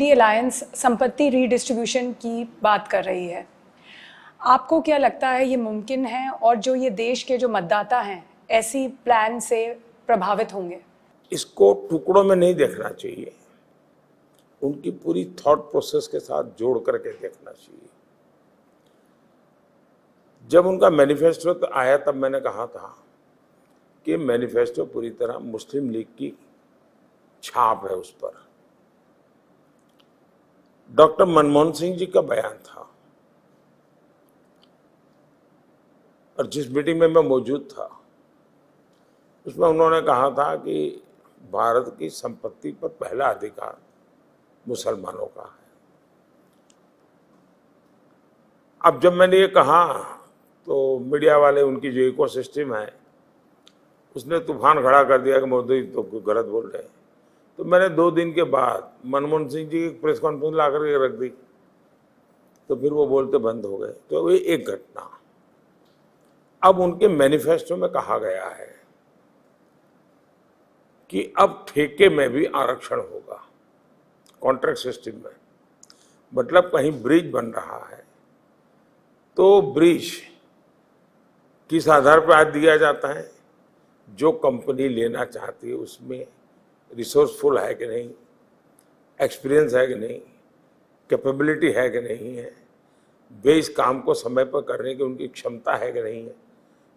INDI alliance संपत्ति redistribution की बात कर रही है। आपको क्या लगता है ये मुमकिन है, और जो ये देश के जो मतदाता हैं ऐसी प्लान से प्रभावित होंगे? इसको टुकड़ों में नहीं देखना चाहिए, उनकी पूरी थॉट प्रोसेस के साथ जोड़ करके देखना चाहिए। जब उनका मैनिफेस्टो तो आया तब मैंने कहा था कि मैनिफेस्टो पूरी तरह मुस्लिम लीग की छाप है उस पर। डॉक्टर मनमोहन सिंह जी का बयान था और जिस मीटिंग में मैं मौजूद था उसमें उन्होंने कहा था कि भारत की संपत्ति पर पहला अधिकार मुसलमानों का है। अब जब मैंने ये कहा तो मीडिया वाले, उनकी जो इकोसिस्टम है, उसने तूफान खड़ा कर दिया कि मोदी तो गलत बोल रहे हैं। तो मैंने 2 दिन के बाद मनमोहन सिंह जी की प्रेस कॉन्फ्रेंस ला करके रख दी, तो फिर वो बोलते बंद हो गए। तो ये एक घटना। अब उनके मैनिफेस्टो में कहा गया है कि अब ठेके में भी आरक्षण होगा, कॉन्ट्रैक्ट सिस्टम में। मतलब कहीं ब्रिज बन रहा है तो ब्रिज किस आधार पर आज दिया जाता है? जो कंपनी लेना चाहती है उसमें रिसोर्सफुल है कि नहीं, एक्सपीरियंस है कि नहीं, कैपेबिलिटी है कि नहीं है, वे इस काम को समय पर करने की उनकी क्षमता है कि नहीं है।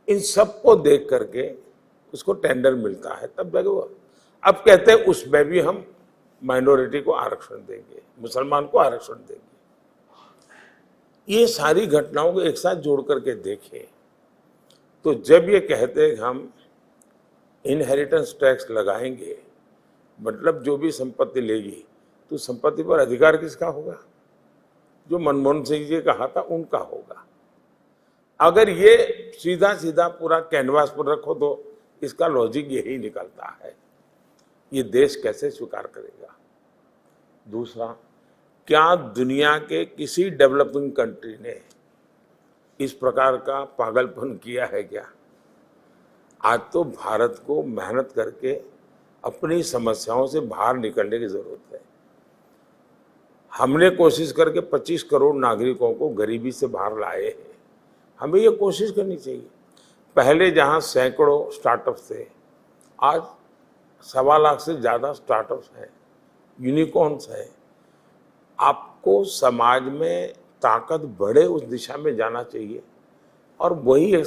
इन सब को देख करके उसको टेंडर मिलता है, तब जाके वो। अब कहते हैं उसमें भी हम माइनॉरिटी को आरक्षण देंगे, मुसलमान को आरक्षण देंगे। ये सारी घटनाओं को एक साथ जोड़ करके देखें तो जब ये कहते हैं हम इनहेरिटेंस टैक्स लगाएंगे, मतलब जो भी संपत्ति लेगी तो संपत्ति पर अधिकार किसका होगा? जो मनमोहन सिंह जी कहा था उनका होगा। अगर ये सीधा सीधा पूरा कैनवास पर रखो तो इसका लॉजिक यही निकलता है। ये देश कैसे स्वीकार करेगा? दूसरा, क्या दुनिया के किसी डेवलपिंग कंट्री ने इस प्रकार का पागलपन किया है क्या? आज तो भारत को मेहनत करके अपनी समस्याओं से बाहर निकलने की जरूरत है। हमने कोशिश करके 25 करोड़ नागरिकों को गरीबी से बाहर लाए हैं। हमें ये कोशिश करनी चाहिए। पहले जहां सैकड़ों स्टार्टअप्स थे, आज 1.25 लाख से ज़्यादा स्टार्टअप्स हैं, यूनिकॉर्न्स हैं। आपको समाज में ताकत बढ़े उस दिशा में जाना चाहिए और वही एक